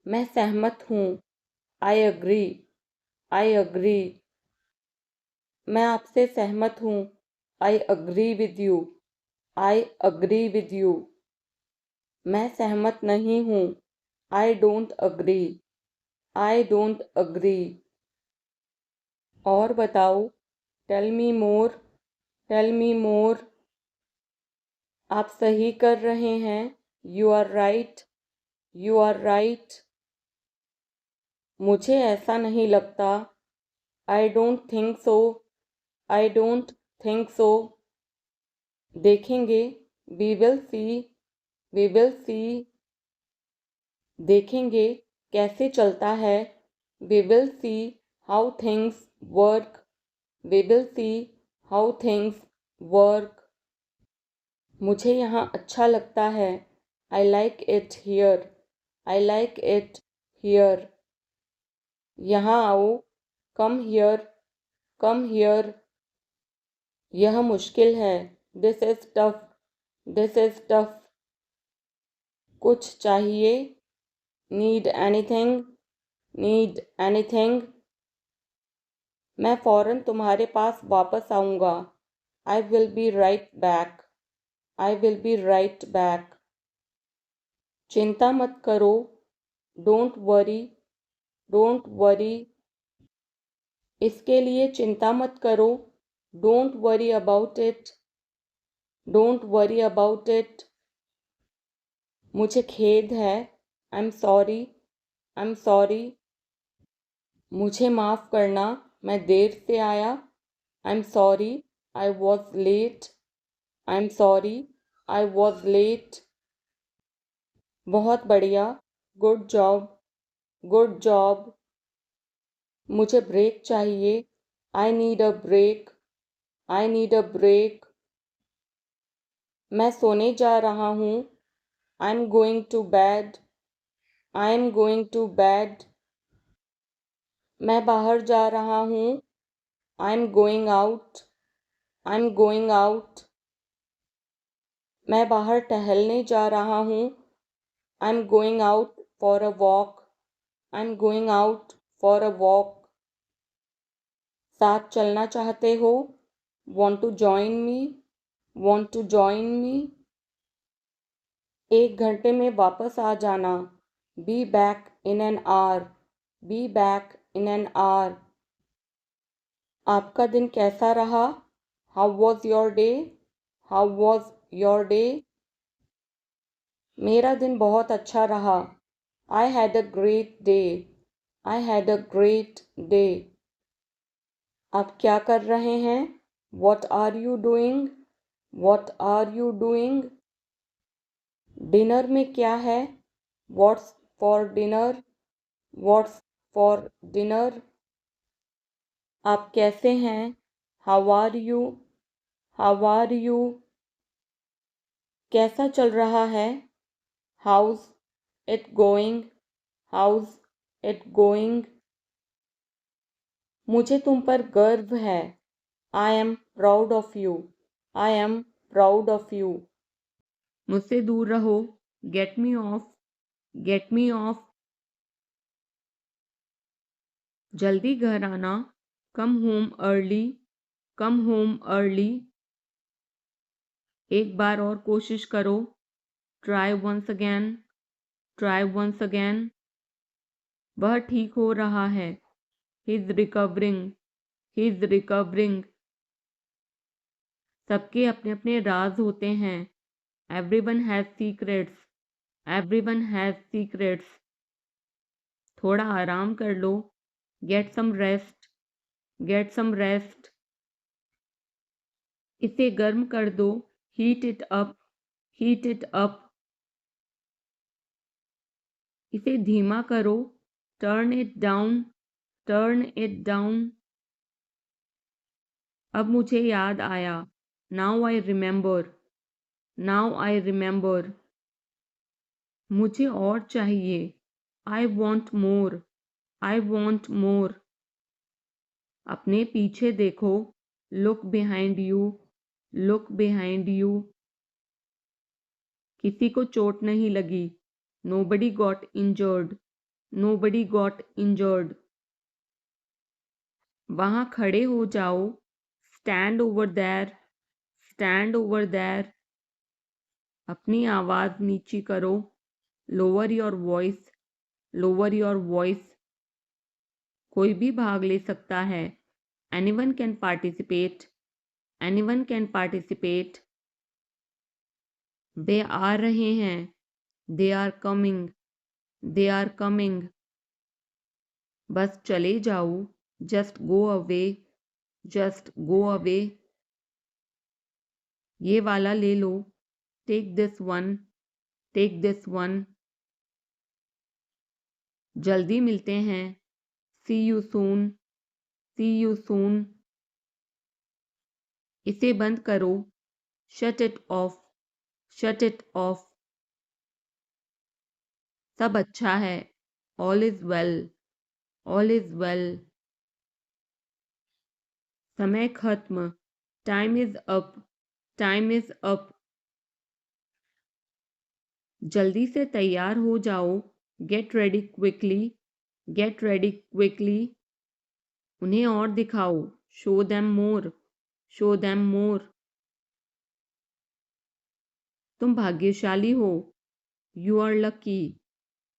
मैं सहमत हूँ। I agree. I agree. मैं आपसे सहमत हूँ। I agree with you. I agree with you. मैं सहमत नहीं हूँ। I don't agree. I don't agree. और बताओ। Tell me more. Tell me more. आप सही कर रहे हैं। You are right. You are right. मुझे ऐसा नहीं लगता। I don't think so. I don't think so. देखेंगे। We will see. We will see. देखेंगे कैसे चलता है। We will see how things work. We will see how things work. मुझे यहाँ अच्छा लगता है। I like it here. I like it here. यहाँ आओ। Come here. Come here. यह मुश्किल है। This is tough. This is tough. कुछ चाहिए। Need anything. Need anything. मैं फ़ौरन तुम्हारे पास वापस आऊँगा। I will be right back. I will be right back. चिंता मत करो। Don't worry. Don't worry. इसके लिए चिंता मत करो। Don't worry about it. Don't worry about it. मुझे खेद है। I am sorry. I am sorry. मुझे माफ़ करना। मैं देर से आया। I am sorry. I was late. I am sorry. I was late. बहुत बढ़िया। Good job. Good job. मुझे ब्रेक चाहिए। I need a break. I need a break. मैं सोने जा रहा हूँ। I am going to bed. I am going to bed. मैं बाहर जा रहा हूँ। I am going out. I am going out. मैं बाहर टहलने जा रहा हूँ। I am going out for a walk. I am going out for a walk. साथ चलना चाहते हो। Want to join me. Want to join me. 1 घंटे में वापस आ जाना। Be back in an hour. Be back in an hour. आपका दिन कैसा रहा। How was your day. How was your day. मेरा दिन बहुत अच्छा रहा। I had a great day. I had a great day. आप क्या कर रहे हैं। What are you doing. What are you doing. Dinner में क्या है। What's for dinner. What's for dinner. आप कैसे हैं। How are you. How are you. कैसा चल रहा है। How's it going. How's it going. मुझे तुम पर गर्व है। I am proud of you. I am proud of you. मुझसे दूर रहो। Get me off. Get me off. जल्दी घर आना। Come home early. Come home early. एक बार और कोशिश करो। Try once again. Try once again. वह ठीक हो रहा है। He is recovering. He is recovering. सबके अपने अपने राज होते हैं। Everyone has secrets. Everyone has secrets. थोड़ा आराम कर लो। Get some rest. Get some rest. इसे गर्म कर दो। Heat it up. Heat it up. इसे धीमा करो। Turn it down. Turn it down. अब मुझे याद आया। Now I remember. Now I remember. मुझे और चाहिए। I want more. I want more. अपने पीछे देखो। Look behind you. Look behind you. किसी को चोट नहीं लगी। Nobody got injured. Nobody got injured. वहाँ खड़े हो जाओ. Stand over there. Stand over there. अपनी आवाज़ नीची करो. Lower your voice. Lower your voice. कोई भी भाग ले सकता है. Anyone can participate. Anyone can participate. वे आ रहे हैं. They are coming. They are coming. बस चले जाओ. Just go away. Just go away. ये वाला ले लो. Take this one. Take this one. जल्दी मिलते हैं. See you soon. See you soon. इसे बंद करो. Shut it off. Shut it off. सब अच्छा है. All is well. All is well. समय खत्म. Time is up. Time is up. जल्दी से तैयार हो जाओ. Get ready quickly. Get ready quickly. उन्हें और दिखाओ. Show them more. Show them more. तुम भाग्यशाली हो. You are lucky.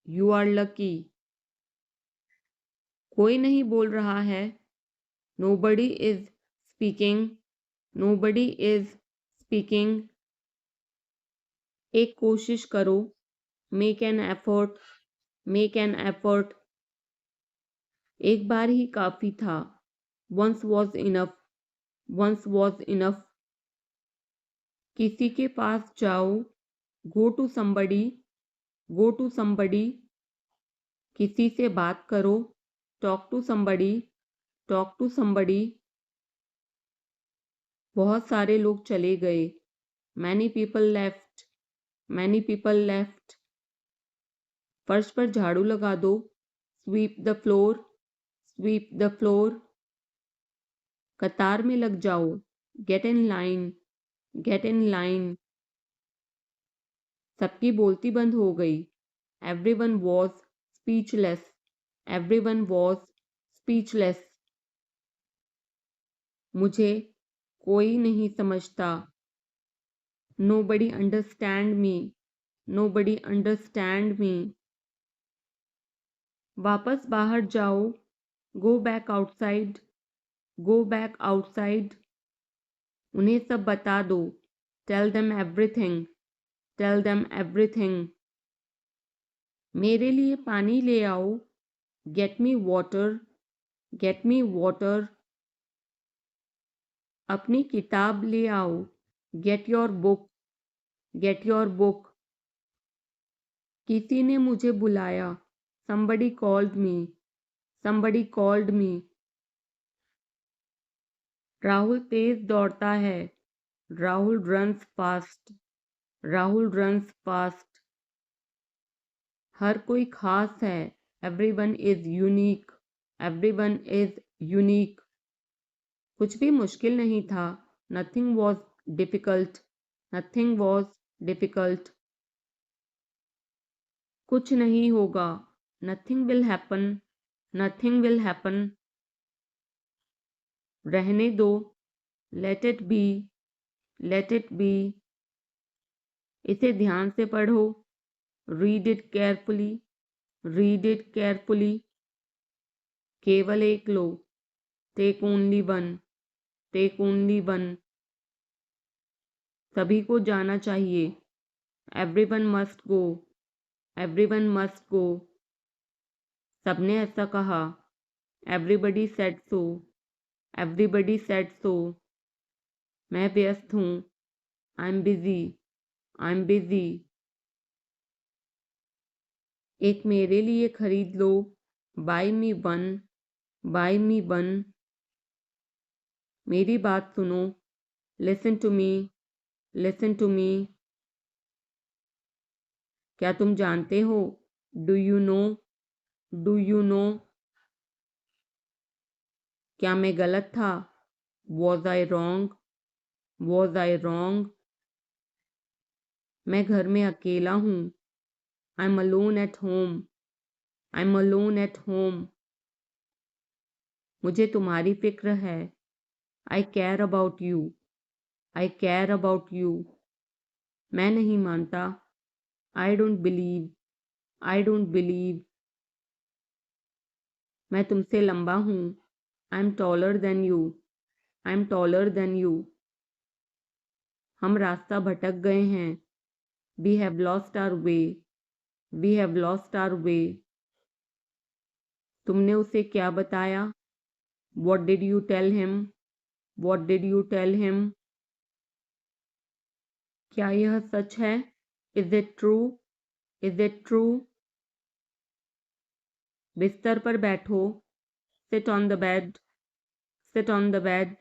You are lucky. कोई नहीं बोल रहा है. Nobody is speaking. Nobody is speaking. एक कोशिश करो. Make an effort. Make an effort. एक बार ही काफी था. Once was enough. Once was enough. किसी के पास जाओ. Go to somebody. Go to somebody. किसी से बात करो. Talk to somebody. Talk to somebody. बहुत सारे लोग चले गए. Many people left. Many people left. फर्श पर झाड़ू लगा दो. Sweep the floor. Sweep the floor. कतार में लग जाओ. Get in line. Get in line. सबकी बोलती बंद हो गई. Everyone was speechless. Everyone was speechless. मुझे कोई नहीं समझता. Nobody understand me. Nobody understand me. वापस बाहर जाओ. Go back outside. Go back outside. उन्हें सब बता दो. Tell them everything. Tell them everything. मेरे लिए पानी ले आओ. Get me water. Get me water. अपनी किताब ले आओ. Get your book. Get your book. किसी ने मुझे बुलाया. Somebody called me. Somebody called me. Rahul तेज दौड़ता है. Rahul runs fast. Rahul runs fast. हर कोई खास है. Everyone is unique. Everyone is unique. कुछ भी मुश्किल नहीं था. Nothing was difficult. Nothing was difficult. कुछ नहीं होगा. Nothing will happen. Nothing will happen. रहने दो. Let it be. Let it be. इसे ध्यान से पढ़ो. Read it carefully. Read it carefully. केवल एक लो. Take only one. Take only one. सभी को जाना चाहिए. Everyone must go. Everyone must go. सबने ऐसा कहा. Everybody said so. Everybody said so. मैं व्यस्त हूँ. I'm busy. I'm busy. एक मेरे लिए खरीद लो. Buy me one. Buy me one. मेरी बात सुनो. Listen to me. Listen to me. क्या तुम जानते हो? Do you know? Do you know? क्या मैं गलत था? Was I wrong? Was I wrong? मैं घर में अकेला हूँ. I'm alone at home. I'm alone at home. मुझे तुम्हारी फिक्र है. I care about you. I care about you. मैं नहीं मानता. I don't believe. I don't believe. मैं तुमसे लंबा हूँ. I'm taller than you. I'm taller than you. हम रास्ता भटक गए हैं. We have lost our way. We have lost our way. तुमने उसे क्या बताया? What did you tell him? What did you tell him? क्या यह सच है? Is it true? Is it true? बिस्तर पर बैठो. Sit on the bed. Sit on the bed.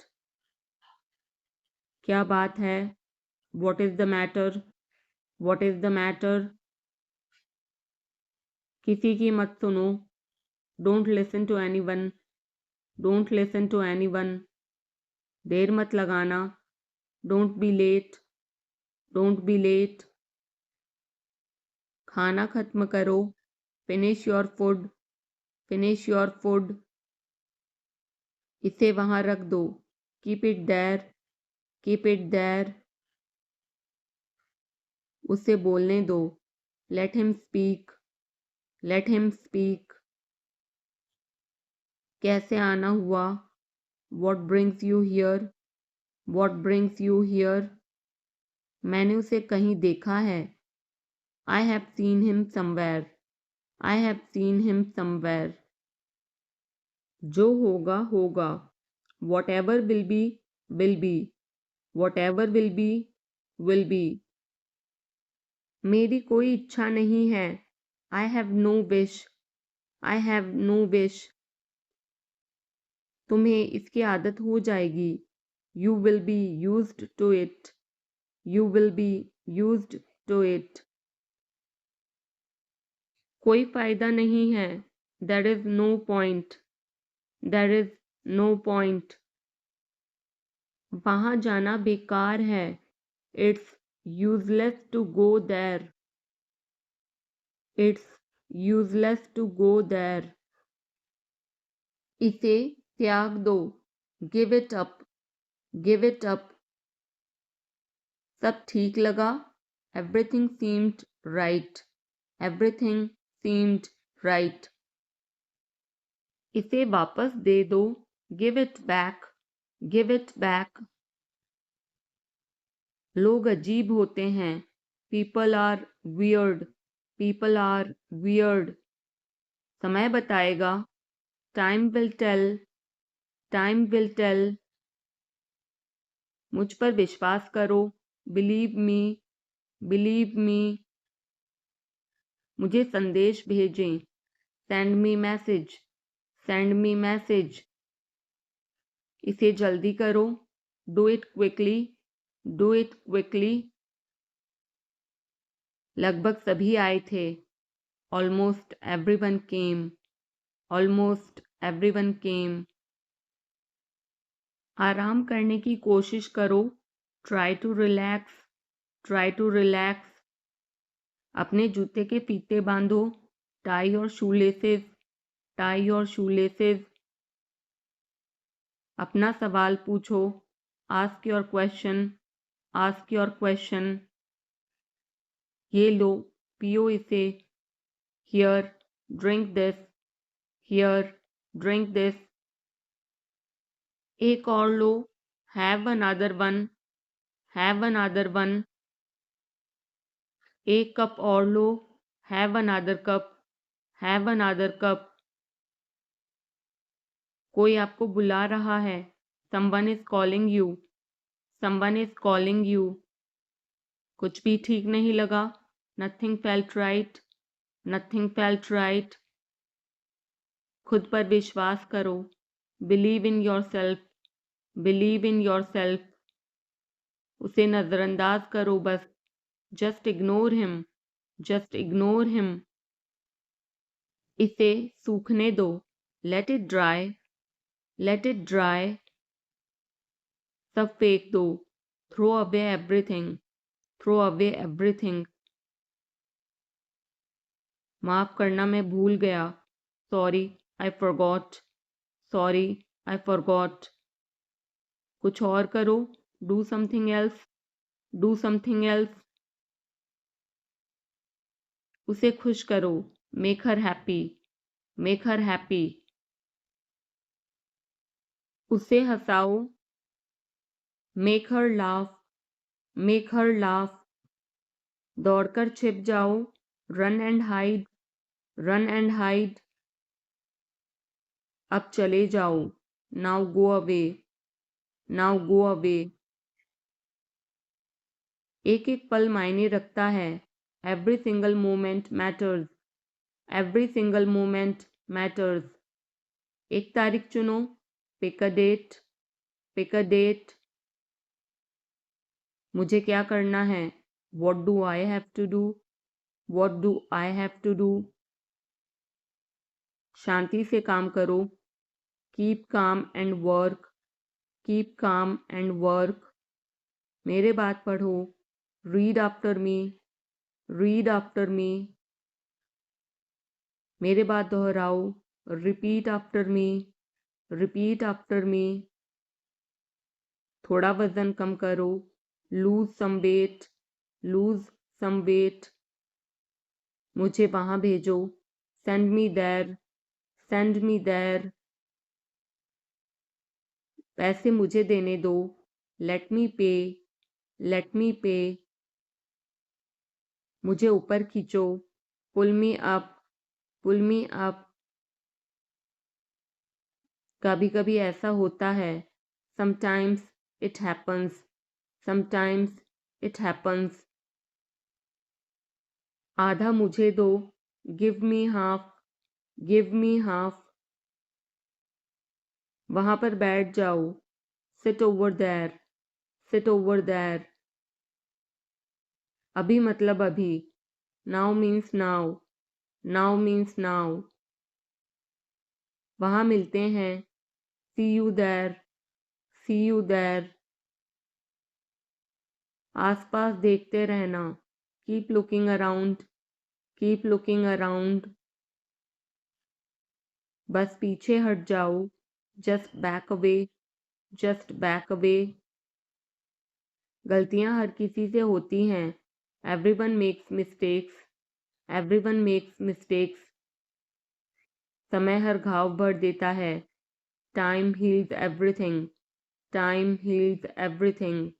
क्या बात है? What is the matter? What is the matter? किसी की मत सुनो. Don't listen to anyone. Don't listen to anyone. देर मत लगाना. Don't be late. Don't be late. खाना खत्म करो. Finish your food. Finish your food. इसे वहाँ रख दो. Keep it there. Keep it there. उसे बोलने दो. Let him speak. Let him speak. कैसे आना हुआ? What brings you here? What brings you here? मैंने उसे कहीं देखा है. I have seen him somewhere. I have seen him somewhere. जो होगा होगा. Whatever will be will be. Whatever will be will be. मेरी कोई इच्छा नहीं है. I have no wish. I have no wish. तुम्हें इसकी आदत हो जाएगी. You will be used to it. You will be used to it. कोई फायदा नहीं है. There is no point. There is no point. वहाँ जाना बेकार है. It's useless to go there. It's useless to go there. इसे त्याग दो. Give it up. Give it up. सब ठीक लगा. Everything seemed right. Everything seemed right. इसे वापस दे दो. Give it back. Give it back. लोग अजीब होते हैं. People are weird. People are weird. समय बताएगा. Time will tell. Time will tell. मुझ पर विश्वास करो. Believe me. Believe me. मुझे संदेश भेजें. Send me message. Send me message. इसे जल्दी करो. Do it quickly. Do it quickly. लगभग सभी आए थे. Almost everyone came. Almost everyone came. आराम करने की कोशिश करो. Try to relax. Try to relax. अपने जूते के फीते बांधो. Tie your shoelaces. Tie your shoelaces. अपना सवाल पूछो. Ask your question. Ask your question. ये लो. पियो इसे. Here, drink this. Here, drink this. एक और लो. Have another one. Have another one. एक कप और लो. Have another cup. Have another cup. कोई आपको बुला रहा है. Someone is calling you. Someone is calling you. कुछ भी ठीक नहीं लगा. Nothing felt right. Nothing felt right. खुद पर विश्वास करो. Believe in yourself. Believe in yourself. उसे नजरअंदाज करो बस. Just ignore him. Just ignore him. इसे सूखने दो. Let it dry. Let it dry. सब फेंक दो. Throw away everything. Throw away everything. माफ़ करना मैं भूल गया। Sorry, I forgot. Sorry, I forgot. कुछ और करो। Do something else. Do something else. उसे खुश करो। Make her happy. Make her happy. उसे हंसाओ। Make her laugh. Make her laugh. दौड़कर छिप जाओ। Run and hide. Run and hide. अब चले जाओ। Now go away. Now go away. एक एक पल मायने रखता है। Every single moment matters. Every single moment matters. एक तारीख चुनो। Pick a date. Pick a date. मुझे क्या करना है। What do I have to do. What do I have to do. शांति से काम करो। Keep calm and work. Keep calm and work. मेरे बात पढ़ो। Read after me. Read after me. मेरे बात दोहराओ। Repeat after me. Repeat after me. थोड़ा वजन कम करो। Lose some weight. Lose some weight. मुझे वहां भेजो। Send me there. Send me there. पैसे मुझे देने दो। लेट मी पे। लेट मी पे। मुझे ऊपर खींचो। Pull me up. Pull me up. कभी कभी ऐसा होता है। Sometimes it happens. Sometimes it happens. आधा मुझे दो। Give me half. Give me half. वहां पर बैठ जाओ। Sit over there. Sit over there. अभी मतलब अभी। Now means now. Now means now. वहां मिलते हैं। See you there. See you there. आसपास देखते रहना। Keep looking around. Keep looking around. बस पीछे हट जाओ। Just back away. Just back away. गलतियां हर किसी से होती हैं। Everyone makes mistakes. Everyone makes mistakes. समय हर घाव भर देता है। Time heals everything. Time heals everything.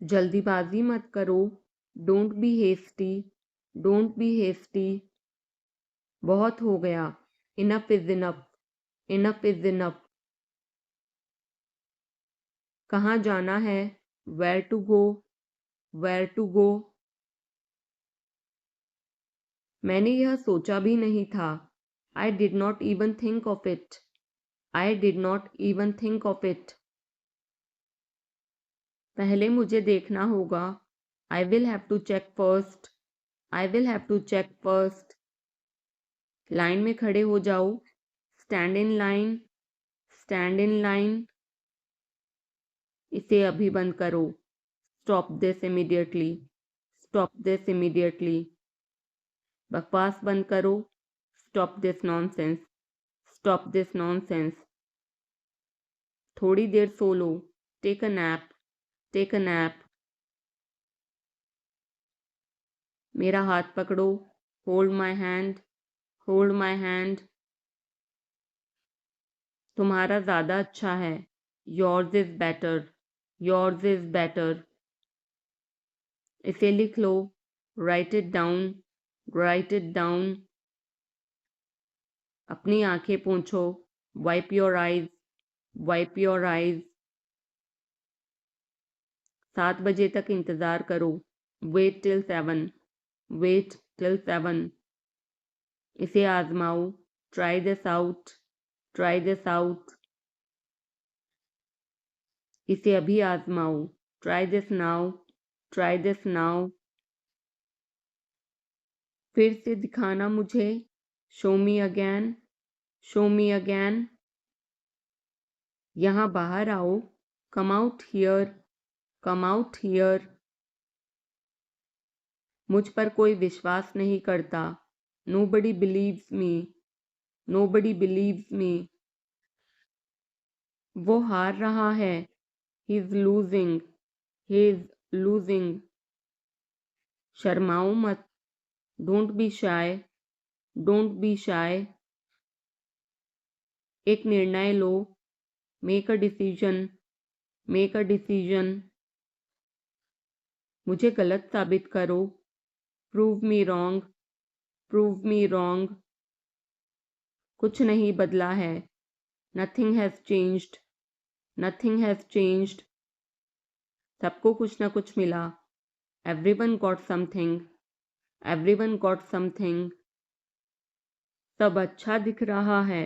जल्दीबाजी मत करो। Don't be hasty. Don't be hasty. बहुत हो गया। Enough is enough. Enough is enough. कहाँ जाना है। Where to go. Where to go. मैंने यह सोचा भी नहीं था। I did not even think of it. I did not even think of it. पहले मुझे देखना होगा। I will have to check first. I will have to check first. लाइन में खड़े हो जाओ। Stand in line. Stand in line. इसे अभी बंद करो। Stop this immediately. Stop this immediately. बकवास बंद करो। Stop this nonsense. Stop this nonsense. थोड़ी देर सो लो। Take a nap. Take a nap. मेरा हाथ पकड़ो। Hold my hand. Hold my hand. तुम्हारा ज़्यादा अच्छा है। Yours is better. Yours is better. इसे लिख लो। Write it down. Write it down. अपनी आंखें पोंछो। Wipe your eyes. Wipe your eyes. 7 बजे तक इंतज़ार करो। Wait till 7। Wait till 7। इसे आजमाओ। Try this out. Try this out. इसे अभी आजमाओ। Try this now. Try this now. फिर से दिखाना मुझे। Show me again. Show me again. यहाँ बाहर आओ। Come out here. Come out here. मुझ पर कोई विश्वास नहीं करता। Nobody believes me. Nobody believes me. वो हार रहा है। He is losing. He is losing. शर्माओ मत। Don't be shy. Don't be shy. एक निर्णय लो। Make a decision. Make a decision. मुझे गलत साबित करो। Prove me wrong. Prove me wrong. कुछ नहीं बदला है। Nothing has changed. Nothing has changed. सबको कुछ ना कुछ मिला। Everyone got something. Everyone got something. सब अच्छा दिख रहा है।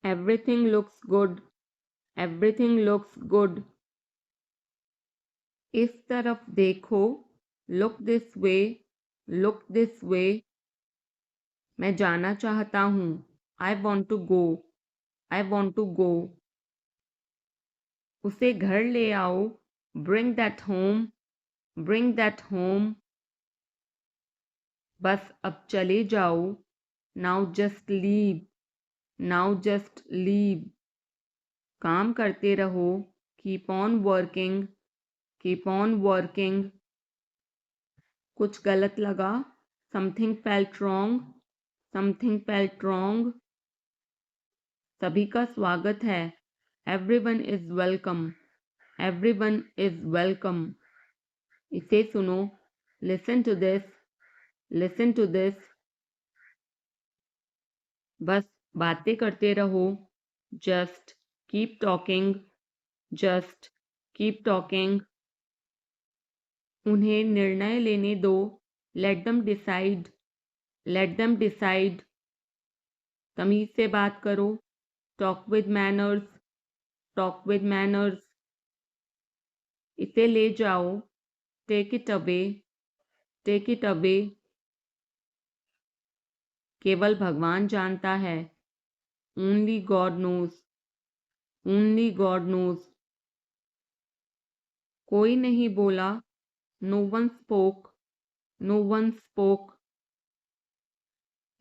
Everything looks good. Everything looks good. इस तरफ देखो। Look this way. Look this way. मैं जाना चाहता हूँ। I want to go. I want to go. उसे घर ले आओ। Bring that home. Bring that home. बस अब चले जाओ। Now just leave. Now just leave. काम करते रहो। Keep on working. Keep on working. कुछ गलत लगा। Something felt wrong. Something felt wrong. सभी का स्वागत है। Everyone is welcome. Everyone is welcome. इसे सुनो। Listen to this. Listen to this. बस बातें करते रहो। Just keep talking. Just keep talking. उन्हें निर्णय लेने दो। Let them decide. Let them decide. तमीज से बात करो। Talk with manners. Talk with manners. इसे ले जाओ। Take it away. Take it away. केवल भगवान जानता है। Only God knows. Only God knows. कोई नहीं बोला। No one spoke. No one spoke.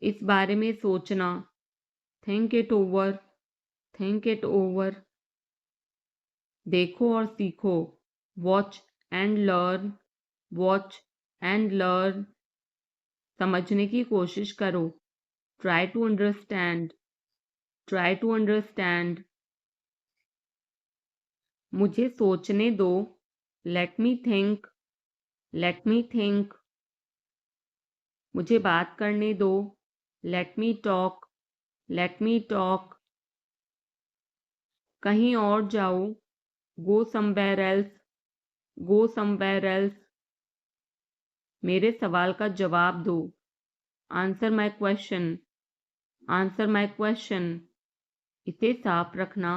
इस बारे में सोचना। Think it over. Think it over. देखो और सीखो। Watch and learn. Watch and learn. समझने की कोशिश करो। Try to understand. Try to understand. मुझे सोचने दो। Let me think. Let me think. मुझे बात करने दो। Let me talk. Let me talk. कहीं और जाओ। Go somewhere else. Go somewhere else. मेरे सवाल का जवाब दो। Answer my question. Answer my question. इसे साफ रखना।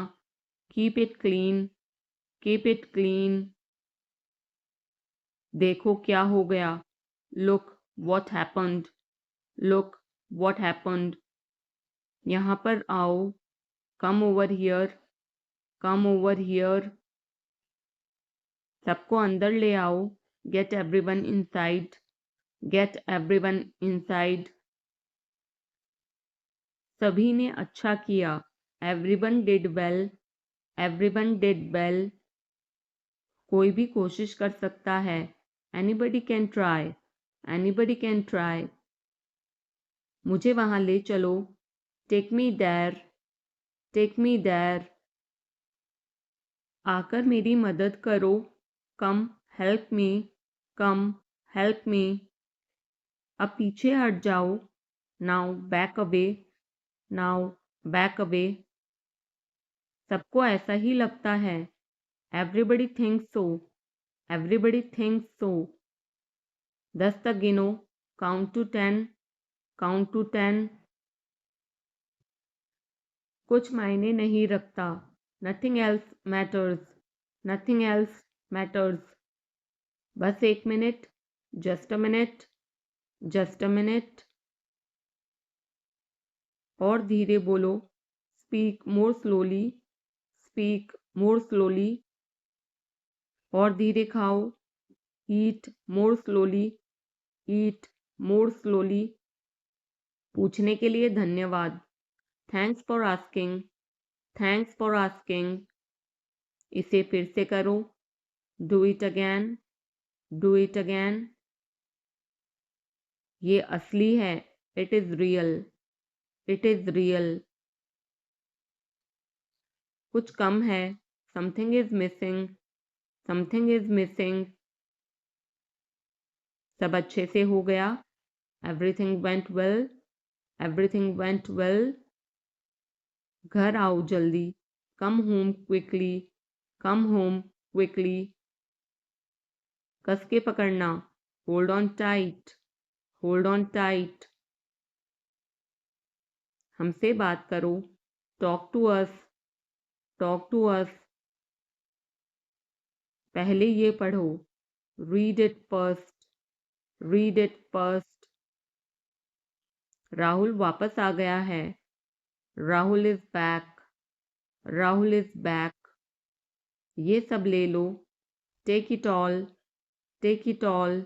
Keep it clean. Keep it clean. देखो क्या हो गया। Look what happened. Look what happened. यहाँ पर आओ। Come over here. Come over here. सबको अंदर ले आओ। Get everyone inside. Get everyone inside. सभी ने अच्छा किया। Everyone did well. Everyone did well. कोई भी कोशिश कर सकता है। Anybody can try. Anybody can try. मुझे वहां ले चलो। Take me there. Take me there. आकर मेरी मदद करो। Come help me. Come help me. अब पीछे हट जाओ। Now back away. Now back away. सबको ऐसा ही लगता है। Everybody thinks so. Everybody thinks so. 10 तक गिनो। Count to 10. Count to 10. कुछ मायने नहीं रखता। Nothing else matters. Nothing else matters. बस 1 minute. Just a minute. Just a minute. और धीरे बोलो। Speak more slowly. Speak more slowly. और धीरे खाओ। Eat more slowly, eat more slowly. पूछने के लिए धन्यवाद, thanks for asking, thanks for asking. इसे फिर से करो, do it again, do it again. ये असली है, it is real, it is real. कुछ कम है, something is missing, something is missing. सब अच्छे से हो गया, everything went well, everything went well. घर आओ जल्दी, come home quickly, come home quickly. कस के पकड़ना, hold on tight, hold on tight. हमसे बात करो, talk to us, talk to us. पहले ये पढ़ो, read it first, read it first. Rahul वापस आ गया है, Rahul is back, Rahul is back. ये सब ले लो, take it all, take it all.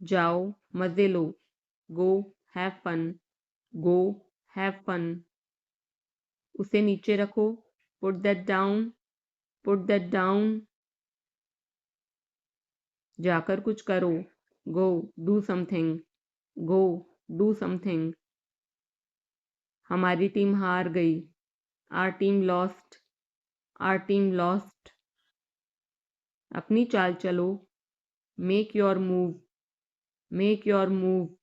जाओ मजे लो, go have fun, go have fun. उसे नीचे रखो, put that down, put that down. जाकर कुछ करो, go do something, go do something. हमारी टीम हार गई, our team lost, our team lost. अपनी चाल चलो, make your move, make your move.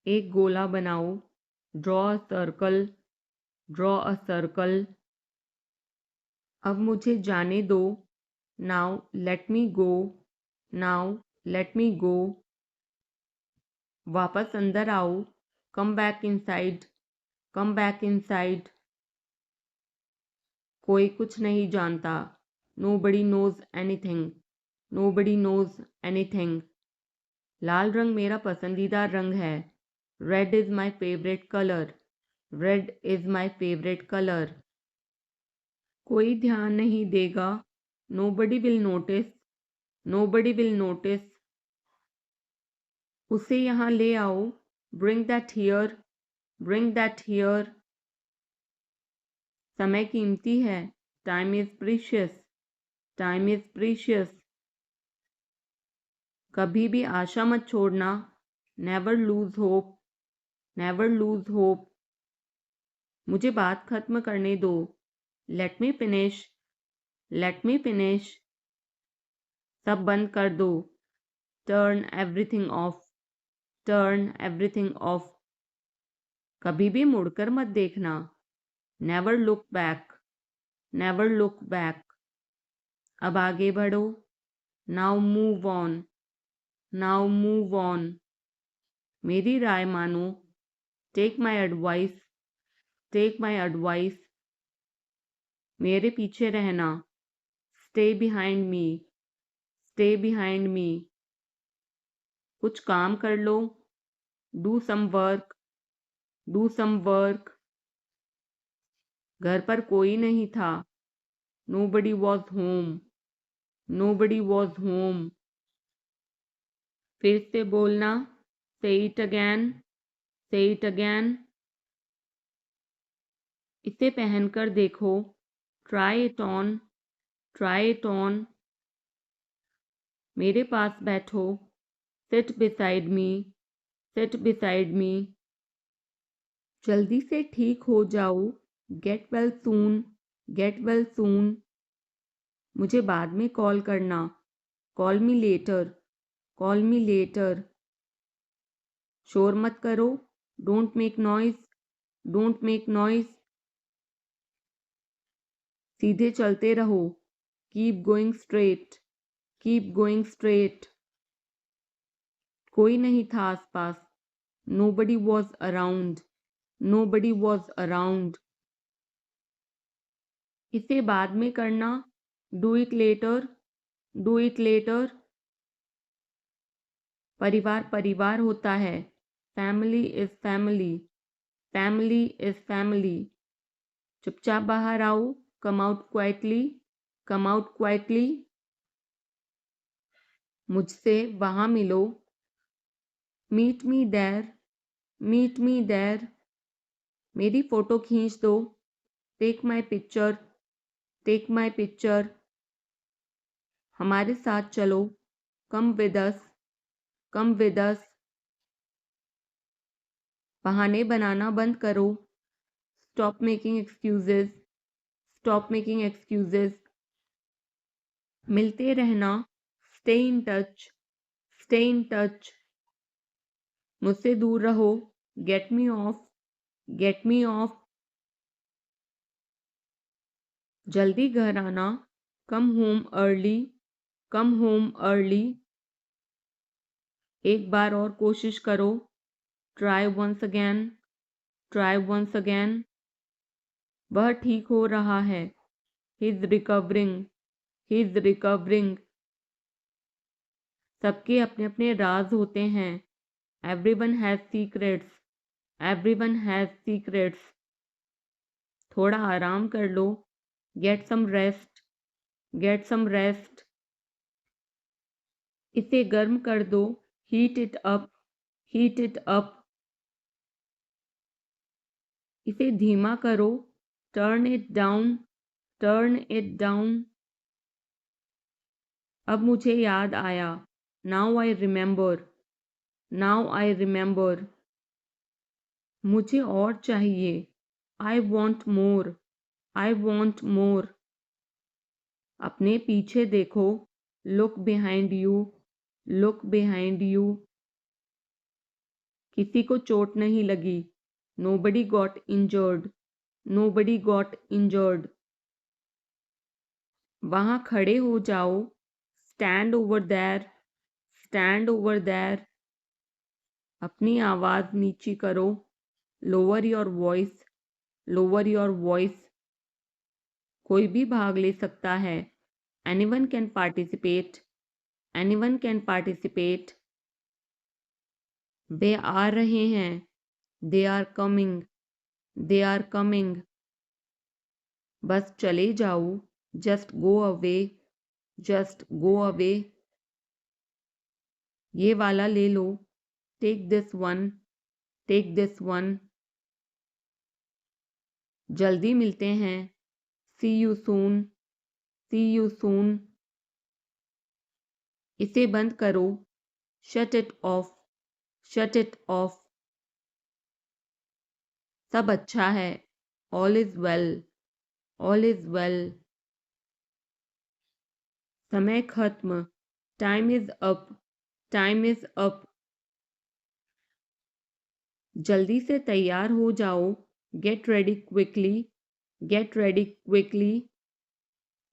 एक गोला बनाओ, draw a circle, draw a circle. अब मुझे जाने दो, now let me go, now let me go. वापस अंदर आओ, come back inside, come back inside. कोई कुछ नहीं जानता, nobody knows anything, nobody knows anything. लाल रंग मेरा पसंदीदा रंग है, red is my favourite colour, red is my favourite colour. कोई ध्यान नहीं देगा, nobody will notice, nobody will notice. उसे यहाँ ले आओ, bring that here, bring that here. समय कीमती है, time is precious, time is precious. कभी भी आशा मत छोड़ना, never lose hope, never lose hope. मुझे बात खत्म करने दो, let me finish, let me finish. सब बंद कर दो, turn everything of, turn everything of. कभी भी मुड़कर मत देखना, never look back, never look back. अब आगे बढ़ो, now move on, now move on. मेरी राय मानो, take my advice, take my advice. मेरे पीछे रहना, stay behind me, stay behind me. कुछ काम कर लो, do some work, do some work. घर पर कोई नहीं था, nobody was home, nobody was home. फिर से बोलना, say it again, say it again. इसे पहनकर देखो, try it on, try it on. मेरे पास बैठो, seat beside me, seat beside me. जल्दी से ठीक हो जाओ, get well soon, get well soon. मुझे बाद में कॉल करना, call me later, call me later. शोर मत करो, don't make noise, don't make noise. सीधे चलते रहो, keep going straight, keep going straight. कोई नहीं था आसपास, nobody was around, nobody was around. इसे बाद में करना, do it later, do it later. परिवार परिवार होता है, family is family, family is family. चुपचाप बाहर आओ, come out quietly, come out quietly, मुझसे वहाँ मिलो, meet me there, meet me there, मेरी फ़ोटो खींच दो, take my picture, take my picture, हमारे साथ चलो, come with us, come with us, बहाने बनाना बंद करो, stop making excuses, stop making excuses, मिलते रहना, stay in touch, stay in touch, मुझसे दूर रहो, get me off, get me off, जल्दी घर आना, come home early, come home early, एक बार और कोशिश करो, try once again, try once again, वह ठीक हो रहा है, he is recovering, he is recovering, सबके अपने अपने राज होते हैं, everyone has secrets, everyone has secrets, थोड़ा आराम कर लो, get some rest, get some rest, इसे गर्म कर दो, heat it up, heat it up, इसे धीमा करो, turn it down, turn it down, अब मुझे याद आया, now I remember, now I remember, मुझे और चाहिए, I want more, I want more, अपने पीछे देखो, look behind you, look behind you, किसी को चोट नहीं लगी, nobody got injured, nobody got injured, वहाँ खड़े हो जाओ, stand over there, stand over there, अपनी आवाज़ नीची करो, lower your voice, lower your voice, कोई भी भाग ले सकता है, anyone can participate, anyone can participate, वे आ रहे हैं, they are coming, they are coming, बस चले जाओ, just go away, just go away, ये वाला ले लो, take this one, take this one, जल्दी मिलते हैं, see you soon, C you soon, इसे बंद करो, shut it off, shut it off, सब अच्छा है, all is well, all is well, समय खत्म, time is up, time is up, जल्दी से तैयार हो जाओ, get ready quickly, get ready quickly,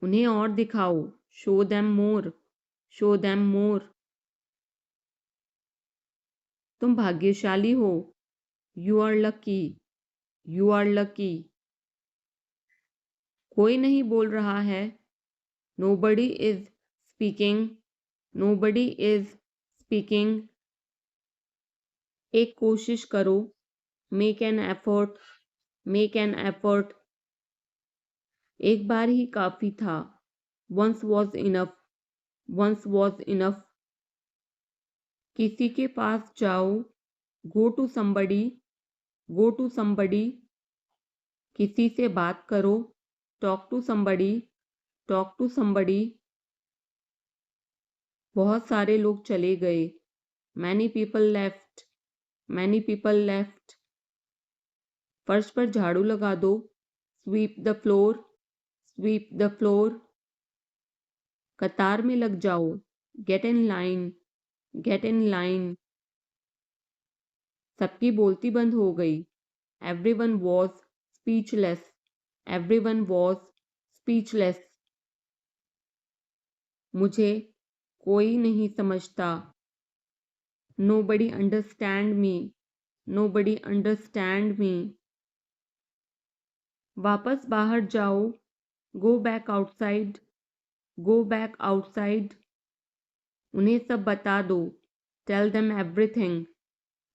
उन्हें और दिखाओ, show them more, show them more, तुम भाग्यशाली हो, you are lucky, you are lucky, कोई नहीं बोल रहा है, nobody is speaking, nobody is speaking, एक कोशिश करो, make an effort, make an effort, एक बार ही काफ़ी था, once was enough, once was enough, किसी के पास जाओ, go to somebody, go to somebody, किसी से बात करो, talk to somebody, talk to somebody, बहुत सारे लोग चले गए, many people left, many people left, फर्श पर झाड़ू लगा दो, sweep the floor, sweep the floor, कतार में लग जाओ, get in line, get in line, सबकी बोलती बंद हो गई, everyone was speechless, everyone was speechless, मुझे कोई नहीं समझता, nobody understand me, nobody understand me, वापस बाहर जाओ, go back outside, go back outside, उन्हें सब बता दो, tell them everything,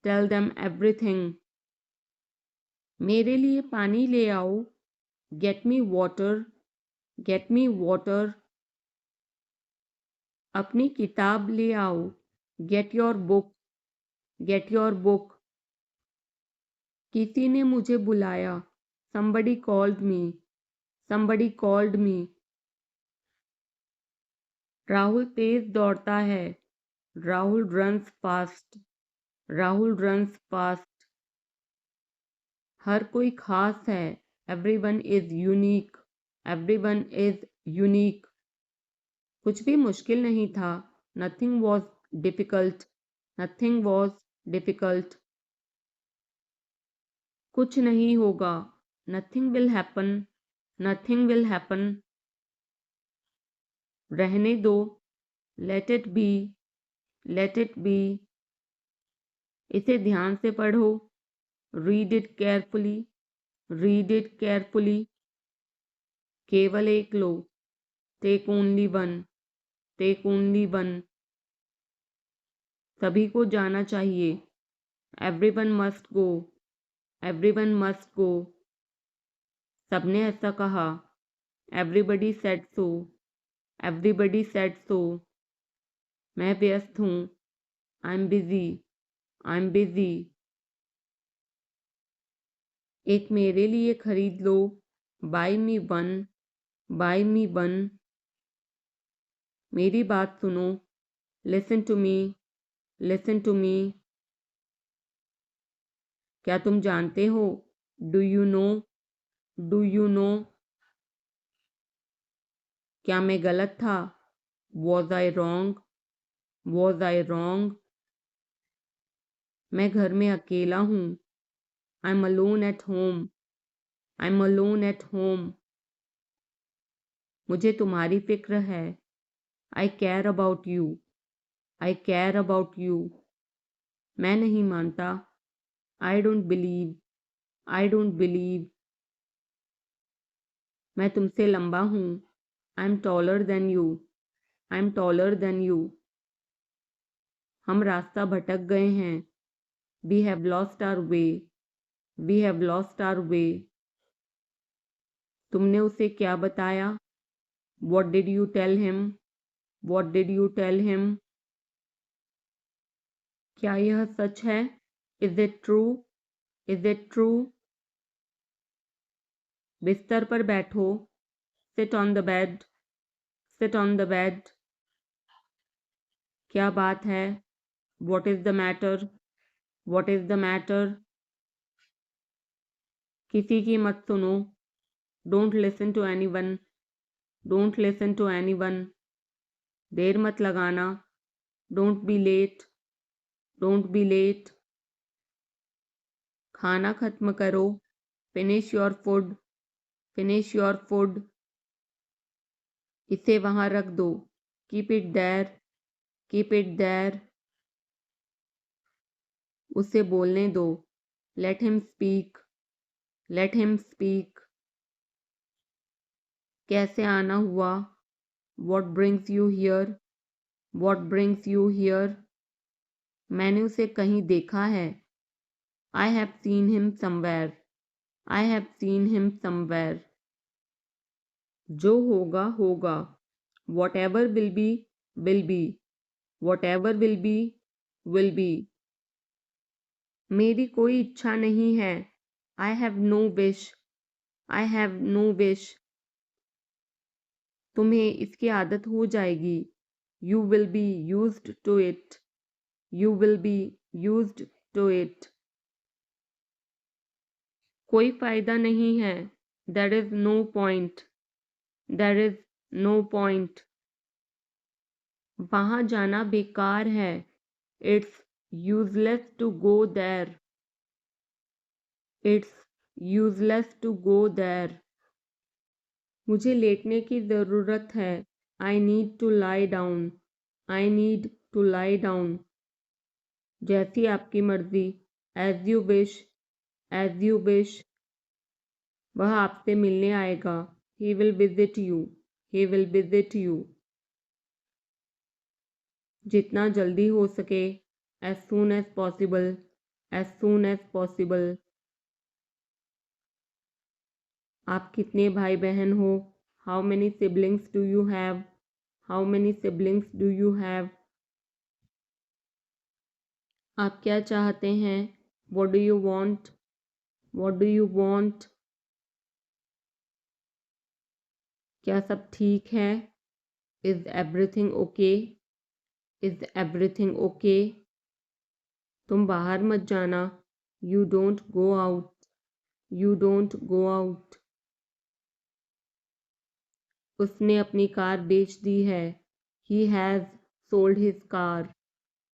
tell them everything, मेरे लिए पानी ले आओ, get me water, get me water, अपनी किताब ले आओ, get your book, get your book, किसी ने मुझे बुलाया, somebody called me, somebody called me, Rahul तेज दौड़ता है, Rahul runs fast, Rahul runs fast, हर कोई खास है, everyone is unique, everyone is unique, कुछ भी मुश्किल नहीं था, nothing was difficult, nothing was difficult, कुछ नहीं होगा, nothing will happen, nothing will happen, रहने दो, let it be, let it be, इसे ध्यान से पढ़ो, read it carefully, read it carefully, केवल एक लो, take only one, take only one, सभी को जाना चाहिए, everyone must go, everyone must go, सबने ऐसा कहा, everybody said so, everybody said so, मैं व्यस्त हूँ, I am busy, I am busy, एक मेरे लिए खरीद लो, buy me one, buy me one, मेरी बात सुनो, listen to me, listen to me, क्या तुम जानते हो, do you know, do you know, क्या मैं गलत था, was I wrong, was I wrong, मैं घर में अकेला हूँ, I am alone at home, I am alone at home, मुझे तुम्हारी फिक्र है, I care about you, I care about you, मैं नहीं मानता, I don't believe, I don't believe, मैं तुमसे लंबा हूँ, I am taller than you, I am taller than you, हम रास्ता भटक गए हैं, we have lost our way, we have lost our way, तुमने उसे क्या बताया, what did you tell him, what did you tell him, क्या यह सच है, is it true, is it true, बिस्तर पर बैठो, sit on the bed, sit on the bed, क्या बात है, what is the matter, what is the matter, किसी की मत सुनो, don't listen to anyone, don't listen to anyone, देर मत लगाना, don't be late, don't be late, खाना खत्म करो, finish your food, finish your food, इसे वहां रख दो, keep it there, keep it there, उसे बोलने दो, let him speak, let him speak, कैसे आना हुआ, what brings you here, what brings you here, मैंने उसे कहीं देखा है, I have seen him somewhere, I have seen him somewhere, जो होगा होगा, whatever will be, will be, whatever will be, will be, मेरी कोई इच्छा नहीं है, I have no wish, I have no wish, तुम्हें इसकी आदत हो जाएगी, you will be used to it, you will be used to it, कोई फायदा नहीं है, there is no point, there is no point, वहां जाना बेकार है, it's useless to go there, it's useless to go there, मुझे लेटने की ज़रूरत है, I need to lie down, I need to lie down, जैसी आपकी मर्जी, as you wish, as you wish, वह आपसे मिलने आएगा, he will visit you, he will visit you, जितना जल्दी हो सके, as soon as possible, as soon as possible, आप कितने भाई बहन हो, How many siblings do you have? How many siblings do you have? आप क्या चाहते हैं? What do you want? What do you want? क्या सब ठीक है? Is everything okay? Is everything okay? तुम बाहर मत जाना. You don't go out. You don't go out. उसने अपनी कार बेच दी है. He has sold his car.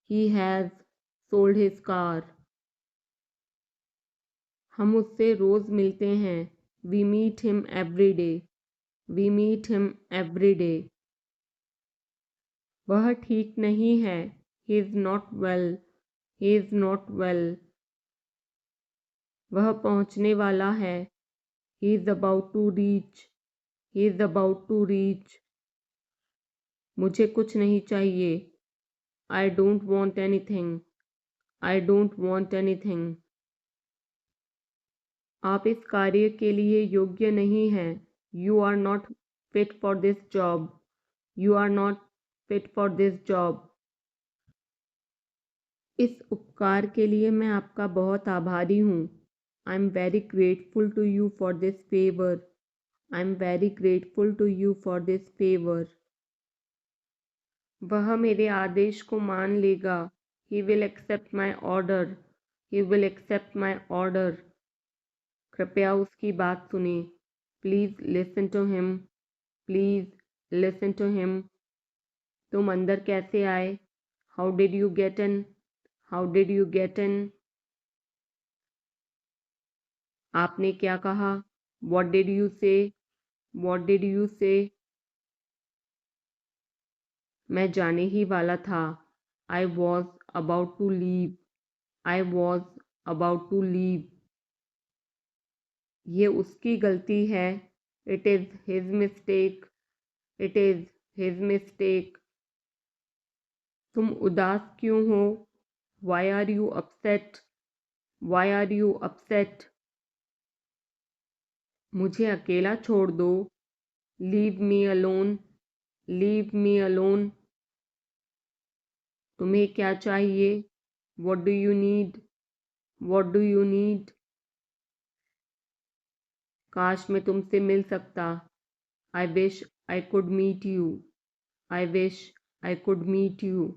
He has sold his car. हम उससे रोज़ मिलते हैं. We meet him every day. We meet him every day. वह ठीक नहीं है. He is not well. He is not well. वह पहुंचने वाला है. He is about to reach. He is about to reach. मुझे कुछ नहीं चाहिए. I don't want anything. I don't want anything. आप इस कार्य के लिए योग्य नहीं हैं. You are not fit for this job. You are not fit for this job. इस उपकार के लिए मैं आपका बहुत आभारी हूँ. I'm very grateful to you for this favor. I'm very grateful to you for this favor. वह मेरे आदेश को मान लेगा. He will accept my order. He will accept my order. कृपया उसकी बात सुने. Please listen to him. Please listen to him. तुम अंदर कैसे आए? How did you get in? How did you get in? आपने क्या कहा? What did you say? What did you say? मैं जाने ही वाला था. I was about to leave. I was about to leave. ये उसकी गलती है. It is his mistake. It is his mistake. तुम उदास क्यों हो? Why are you upset? Why are you upset? मुझे अकेला छोड़ दो. Leave me alone. Leave me alone. तुम्हें क्या चाहिए? What do you need? What do you need? काश मैं तुमसे मिल सकता. I wish I could meet you. I wish I could meet you.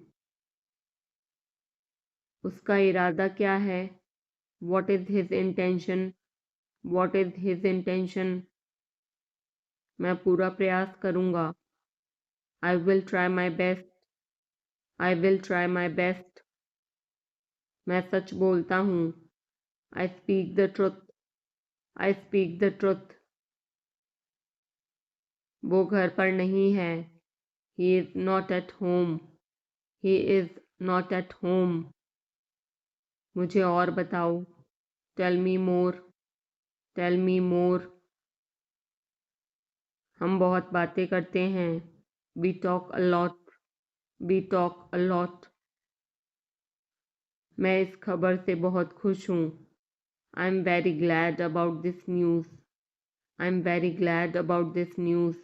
उसका इरादा क्या है? What is his intention? What is his intention? मैं पूरा प्रयास करूँगा. I will try my best. I will try my best. मैं सच बोलता हूँ. I speak the truth. I speak the truth. वो घर पर नहीं है. He is not at home. He is not at home. मुझे और बताओ. Tell me more. Tell me more. हम बहुत बातें करते हैं. We talk a lot. We talk a lot. मैं इस खबर से बहुत खुश हूँ. I'm very glad about this news. I'm very glad about this news.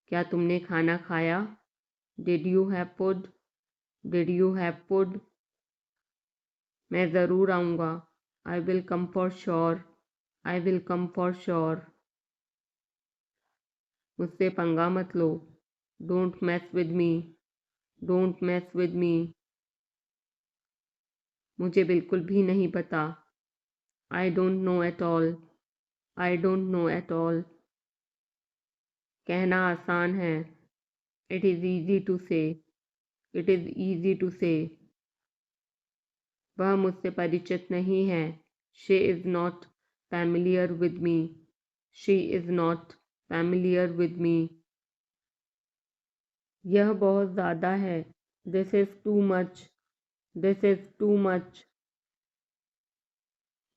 क्या तुमने खाना खाया? Did you have food? Did you have food? मैं ज़रूर आऊँगा. I will come for sure. I will come for sure. मुझसे पंगा मत लो. Don't mess with me. Don't mess with me. मुझे बिल्कुल भी नहीं पता. I don't know at all. I don't know at all. कहना आसान है. It is easy to say. It is easy to say. वह मुझसे परिचित नहीं है. She is not familiar with me. She is not familiar with me. यह बहुत ज़्यादा है. This is too much. This is too much.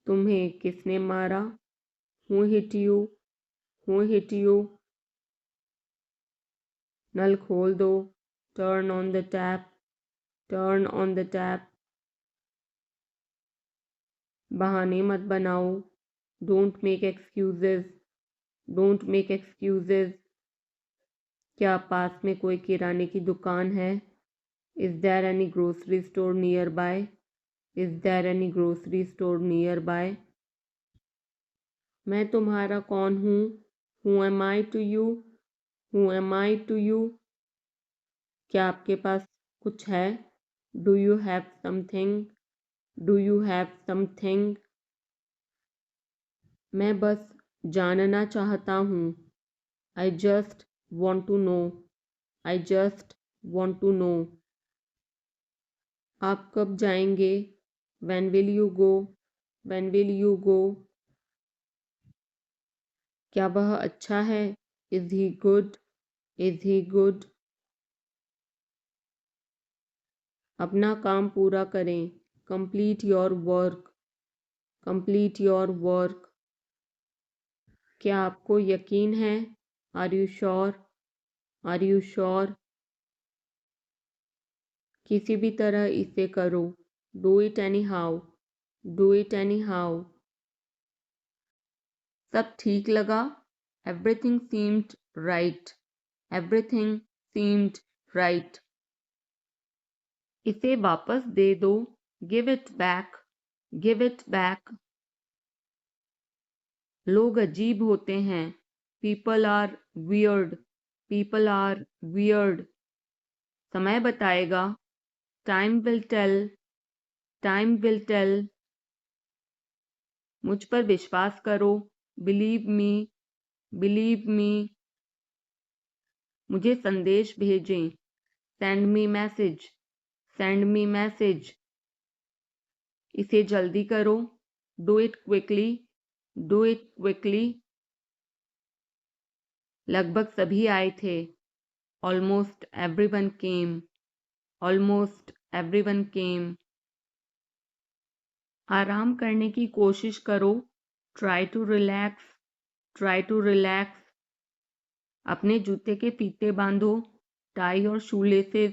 तुम्हें किसने मारा? Who hit you? Who hit you? नल खोल दो. Turn on the tap. Turn on the tap. बहाने मत बनाओ. Don't make excuses. Don't make excuses. क्या पास में कोई किराने की दुकान है? Is there any grocery store nearby? Is there any grocery store nearby? मैं तुम्हारा कौन हूँ? Who am I to you? Who am I to you? क्या आपके पास कुछ है? Do you have something? Do you have something? मैं बस जानना चाहता हूँ। I just want to know. I just want to know. आप कब जाएंगे? When will you go? When will you go? क्या वह अच्छा है? Is he good? Is he good? अपना काम पूरा करें। Complete your work. Complete your work. क्या आपको यकीन है? Are you sure? Are you sure? किसी भी तरह इसे करो। Do it anyhow. Do it anyhow. सब ठीक लगा? Everything seemed right. Everything seemed right. इसे वापस दे दो। Give it back. Give it back. लोग अजीब होते हैं। People are weird. People are weird. समय बताएगा। Time will tell. Time will tell. मुझ पर विश्वास करो। Believe me. Believe me. मुझे संदेश भेजें। Send me message. Send me message. इसे जल्दी करो। Do it quickly. Do it quickly. लगभग सभी आए थे। Almost everyone came. Almost everyone came. आराम करने की कोशिश करो। Try to relax. Try to relax. अपने जूते के फीते बांधो। Tie your shoelaces.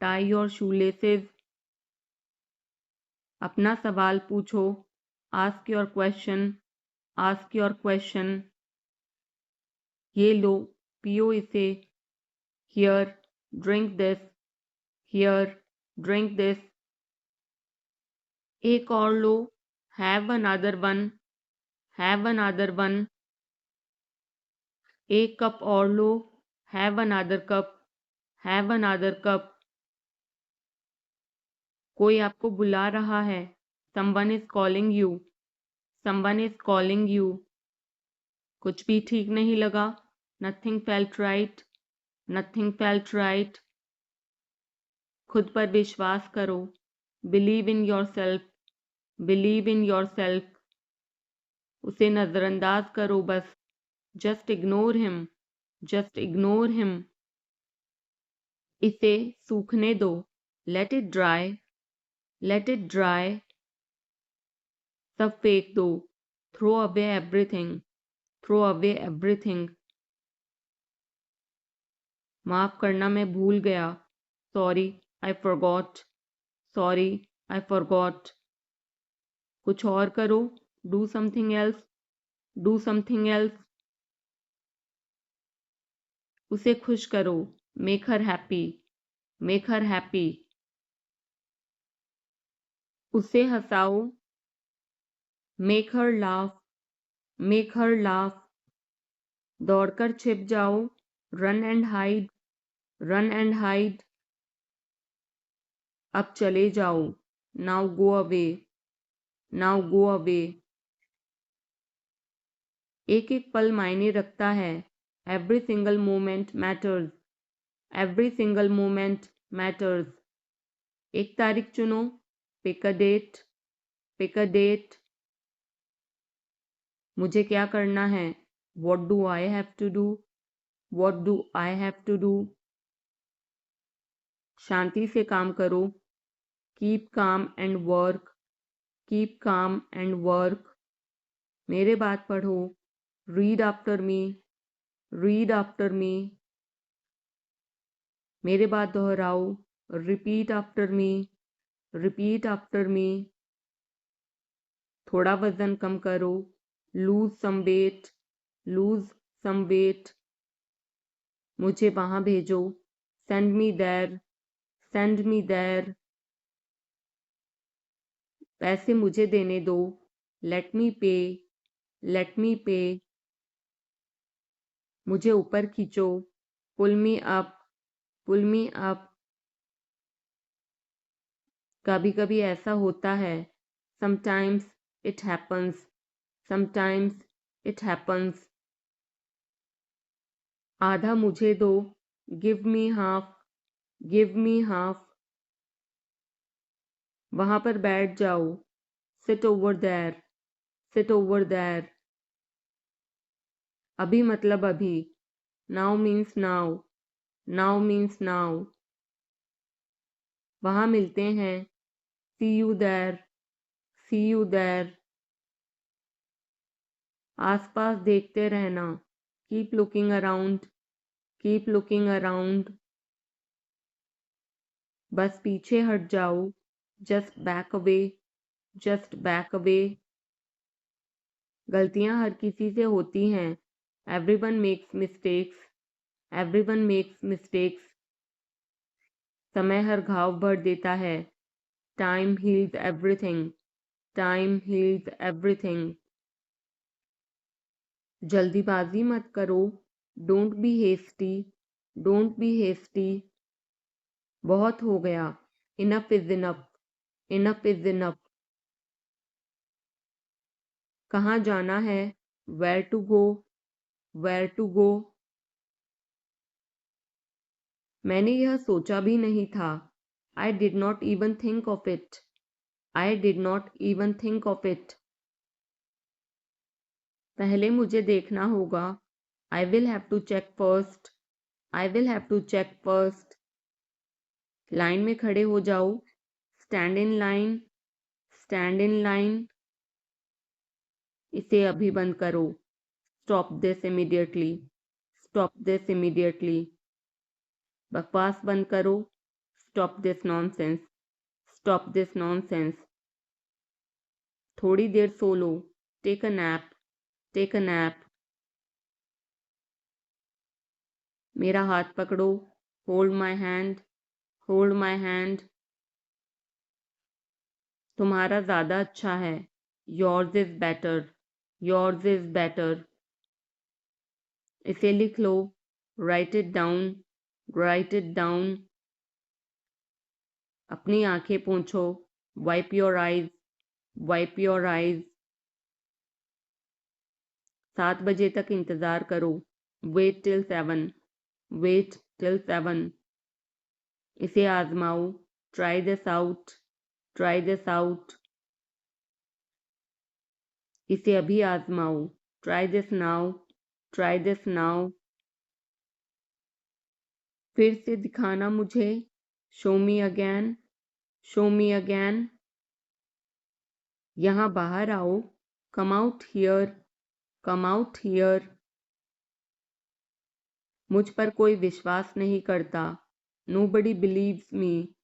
Tie your shoelaces. अपना सवाल पूछो। Ask your question. Ask your question. ये लो, पियो इसे। Here, drink this. Here, drink this. एक और लो। Have another one. Have another one. एक कप और लो। Have another cup. Have another cup. कोई आपको बुला रहा है। Someone is calling you. Someone is calling you. कुछ भी ठीक नहीं लगा। Nothing felt right. Nothing felt right. खुद पर विश्वास करो। Believe in yourself. Believe in yourself. उसे नजरअंदाज करो बस। Just ignore him. Just ignore him. इसे सूखने दो। Let it dry. Let it dry. सब फेंक दो। Throw away everything. Throw away everything. माफ करना, मैं भूल गया। Sorry, I forgot. Sorry, I forgot. कुछ और करो। Do something else. Do something else. उसे खुश करो। Make her happy. Make her happy. उसे हंसाओ। Make her laugh. Make her laugh. दौड़कर छिप जाओ। Run and hide. Run and hide. अब चले जाओ। Now go away. Now go away. एक एक पल मायने रखता है। Every single moment matters. Every single moment matters. एक तारीख चुनो। Pick a date. Pick a date. मुझे क्या करना है? What do I have to do? What do I have to do? शांति से काम करो। Keep calm and work. Keep calm and work. मेरे बात पढ़ो। Read after me. Read after me. मेरे बात दोहराओ। Repeat after me. Repeat after me. थोड़ा वजन कम करो। Lose some weight. Lose some weight. मुझे वहाँ भेजो, send me there, send me there. पैसे मुझे देने दो, लेट मी पे, लेट मी पे। मुझे ऊपर खींचो, pull me up, pull me up. कभी कभी ऐसा होता है, sometimes it happens, sometimes it happens. आधा मुझे दो, give me half, give me half. वहां पर बैठ जाओ, sit over there, sit over there. अभी मतलब अभी, now means now, now means now. वहां मिलते हैं, see you there, see you there. आसपास देखते रहना, keep looking around, keep looking around. बस पीछे हट जाओ, just back away, just back away. गलतियां हर किसी से होती हैं, everyone makes mistakes, everyone makes mistakes. समय हर घाव भर देता है, time heals everything, time heals everything. जल्दीबाजी मत करो, don't be hasty, don't be hasty. बहुत हो गया, enough is enough, enough is enough. कहाँ जाना है, where to go, where to go. मैंने यह सोचा भी नहीं था, I did not even think of it, I did not even think of it. पहले मुझे देखना होगा, I will have to check first, I will have to check first. लाइन में खड़े हो जाओ, stand in line, stand in line. इसे अभी बंद करो, stop this immediately, stop this immediately. बकवास बंद करो, stop this nonsense, stop this nonsense. थोड़ी देर सो लो, take a nap, take a nap. मेरा हाथ पकड़ो, hold my hand, hold my hand. तुम्हारा ज़्यादा अच्छा है, yours is better, yours is better. इसे लिख लो, write it down, write it down. अपनी आंखें पोंछो, wipe your eyes, wipe your eyes. 7 बजे तक इंतज़ार करो, वेट टिल 7, वेट टिल 7। इसे आजमाओ, try this out, try this out. इसे अभी आजमाओ, try this now, try this now. फिर से दिखाना मुझे, show me again, show me again. यहाँ बाहर आओ, come out here, come out here. मुझ पर कोई विश्वास नहीं करता, nobody believes me,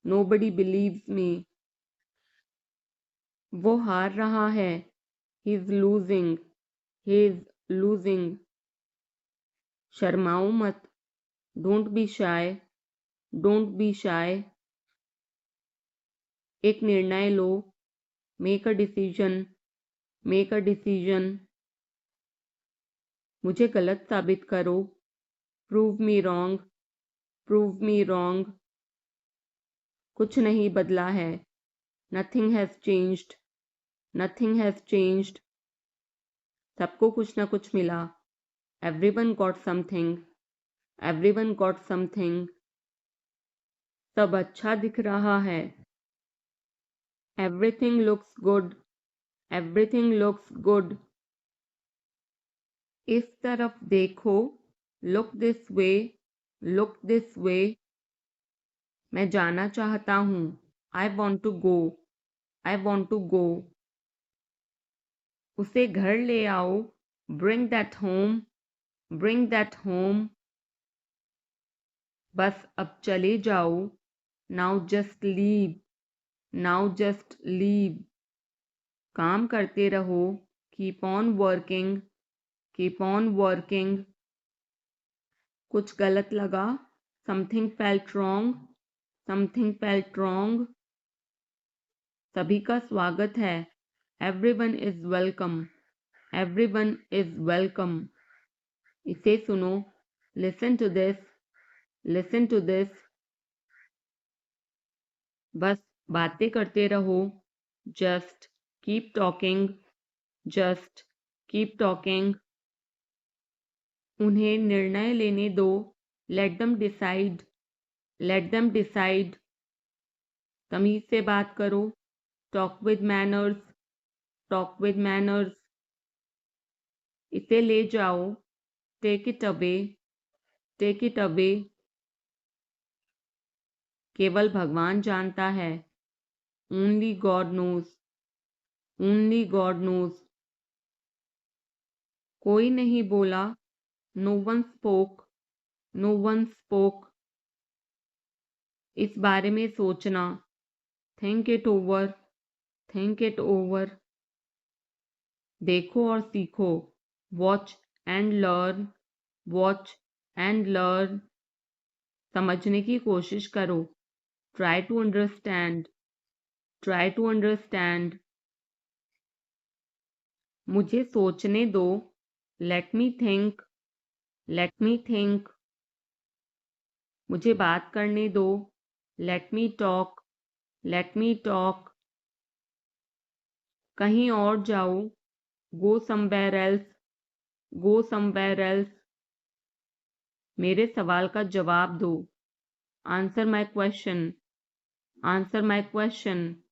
nobody believes me. वो हार रहा है, he is losing, he is losing. शर्माओ मत, don't be shy, don't be shy. एक निर्णय लो, make a decision, make a decision. मुझे गलत साबित करो, prove me wrong, prove me wrong. कुछ नहीं बदला है, nothing has changed, nothing has changed. सबको कुछ ना कुछ मिला, everyone got something, everyone got something. सब अच्छा दिख रहा है, everything looks good, everything looks good. इस तरफ देखो, look this way, look this way. मैं जाना चाहता हूँ, I want to go, I want to गो। उसे घर ले आओ, bring that home, bring that home. बस अब चले जाओ, now just leave, now just leave. काम करते रहो, keep on working, keep on working. कुछ गलत लगा, something felt wrong, something felt wrong. सभी का स्वागत है, everyone is welcome, everyone is welcome. इसे सुनो, listen to this, listen to this. बस बातें करते रहो, just keep talking, just keep talking. उन्हें निर्णय लेने दो, let them decide, let them decide. तमीज से बात करो, talk with manners, talk with manners. इसे ले जाओ, take it away, take it away. केवल भगवान जानता है, only God knows, only God knows. कोई नहीं बोला, no one spoke, no one spoke. इस बारे में सोचना, think it over, think it over. देखो और सीखो, watch and learn, watch and learn. समझने की कोशिश करो, try to understand, try to understand. मुझे सोचने दो, let me think, let me think. मुझे बात करने दो, let me talk, let me talk. कहीं और जाओ, go somewhere else, go somewhere else. मेरे सवाल का जवाब दो, answer my question, answer my question.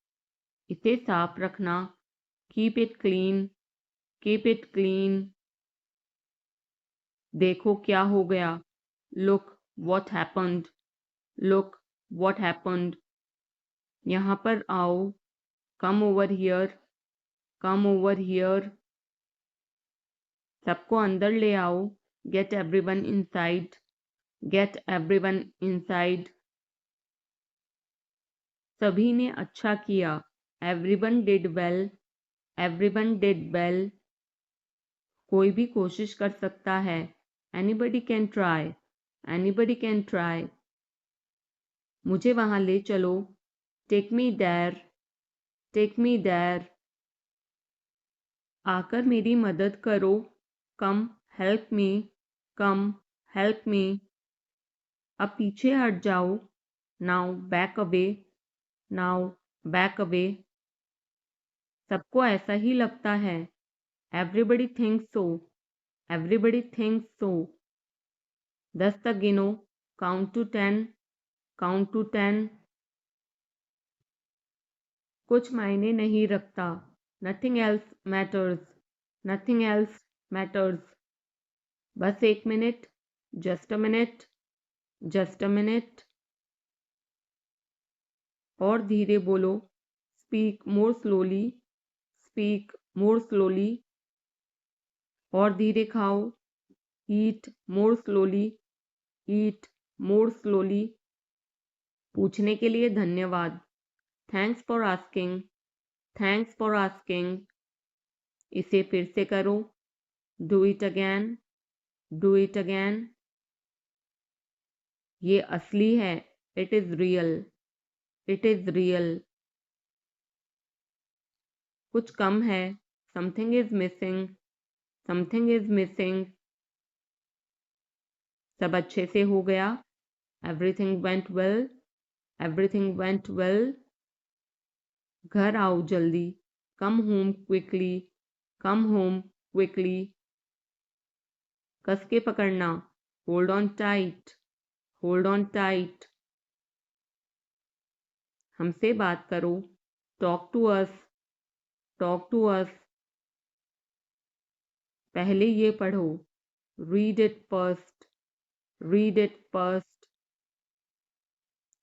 इसे साफ रखना, keep it clean, keep it clean. देखो क्या हो गया, look what happened, look what happened. यहाँ पर आओ, come over here, come over here. सबको अंदर ले आओ, get everyone inside, get everyone inside. सभी ने अच्छा किया, everyone did well, everyone did well. कोई भी कोशिश कर सकता है, anybody can try, anybody can try. मुझे वहां ले चलो, take me there, take me there. आकर मेरी मदद करो, कम हेल्प मी, कम हेल्प मी। अब पीछे हट जाओ, now back away, now back away. सबको ऐसा ही लगता है, एवरीबडी थिंक्स सो, एवरीबडी थिंक्स सो। 10 तक गिनो, काउंट टू 10, काउंट टू 10। कुछ मायने नहीं रखता, nothing else matters, nothing else matters. बस 1 minute, just a minute, just a minute. और धीरे बोलो, speak more slowly, speak more slowly. और धीरे खाओ, eat more slowly, eat more slowly. पूछने के लिए धन्यवाद, thanks for asking, thanks for asking. इसे फिर से करो, do it again, do it again. ये असली है, it is real, it is real. कुछ कम है, something is missing, something is missing. सब अच्छे से हो गया, everything went well, everything went well. घर आओ जल्दी, come home quickly, come home quickly. कस के पकड़ना, hold on tight, hold on tight. हमसे बात करो, talk to us, talk to us. पहले ये पढ़ो, read it first, read it first.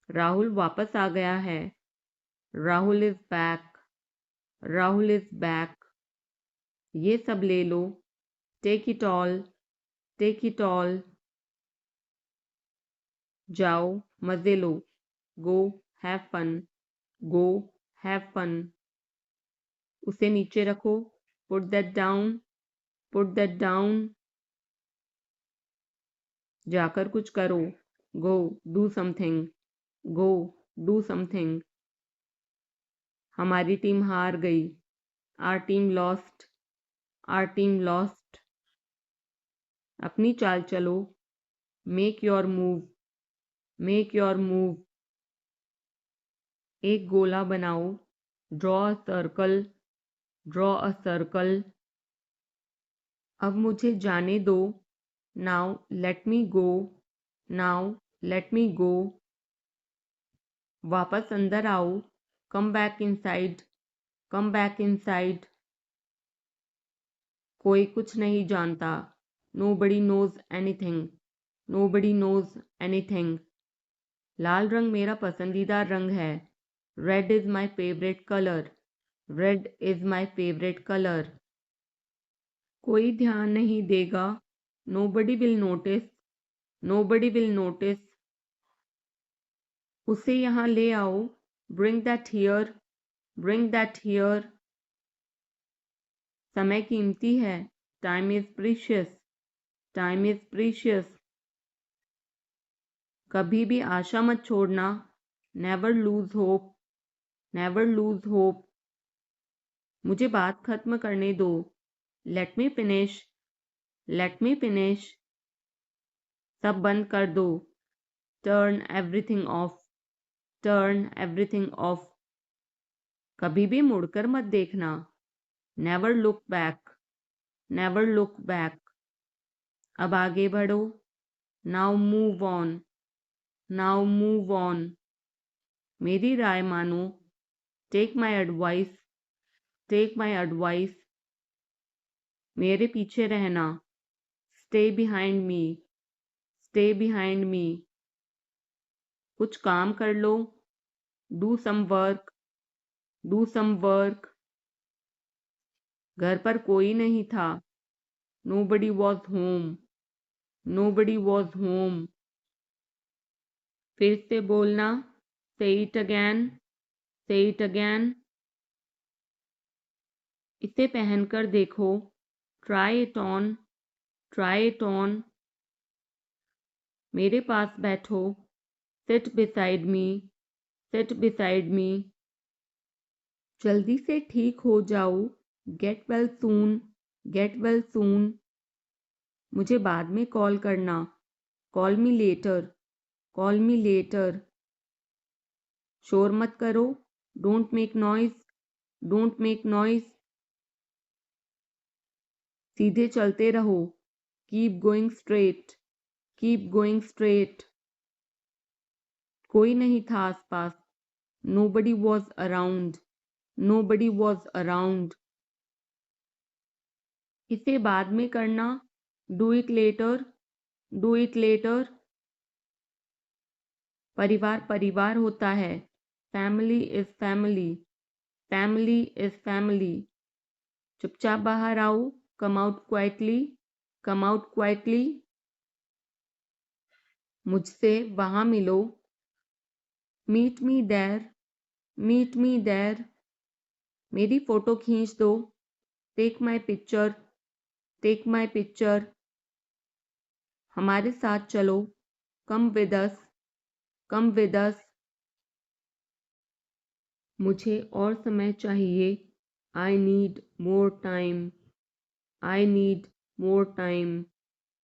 Rahul वापस आ गया है, Rahul is back, Rahul is back. ये सब ले लो, take it all, take it all. जाओ मजे लो, go have fun, go have fun. उसे नीचे रखो, put that down, put that down. जाकर कुछ करो। Go do something. Go do something. हमारी टीम हार गई। Our team lost. Our team lost. अपनी चाल चलो। Make your move. Make your move. एक गोला बनाओ। Draw a circle. Draw a circle. अब मुझे जाने दो। Now let me go. Now let me go. वापस अंदर आओ। Come back inside. Come back inside. कोई कुछ नहीं जानता। Nobody knows anything. Nobody knows anything. लाल रंग मेरा पसंदीदा रंग है। Red is my favorite color. Red is my favorite color. कोई ध्यान नहीं देगा। Nobody will notice. Nobody will notice. उसे यहाँ ले आओ। Bring that here. Bring that here. समय कीमती है। Time is precious. Time is precious. कभी भी आशा मत छोड़ना। Never lose hope. Never lose hope. मुझे बात खत्म करने दो। Let me finish. Let me finish. सब बंद कर दो। Turn everything off. Turn everything off. कभी भी मुड़कर मत देखना। Never look back. Never look back. अब आगे बढ़ो। Now move on. Now move on. मेरी राय मानो। Take my advice. Take my advice. मेरे पीछे रहना। Stay behind me. Stay behind me. कुछ काम कर लो। Do some work. Do some work. घर पर कोई नहीं था। Nobody was home. Nobody was home. फिर से बोलना। Say it again. Say it again. इसे पहनकर देखो। Try it on. Try it on. मेरे पास बैठो। Sit beside me. Sit beside me. जल्दी से ठीक हो जाओ। Get well soon. Get well soon. मुझे बाद में कॉल करना। Call me later. Call me later. शोर मत करो। Don't make noise. Don't make noise. सीधे चलते रहो। Keep going straight. Keep going straight. कोई नहीं था आसपास। Nobody was around. Nobody was around. इसे बाद में करना। Do it later. Do it later. परिवार परिवार होता है। Family is family. Family is family. चुपचाप बाहर आओ। Come out quietly. Come out quietly. मुझसे वहां मिलो। Meet me there. Meet me there. मेरी फोटो खींच दो। Take my picture. Take my picture. हमारे साथ चलो। Come with us. Come with us. मुझे और समय चाहिए। I need more time. I need more time.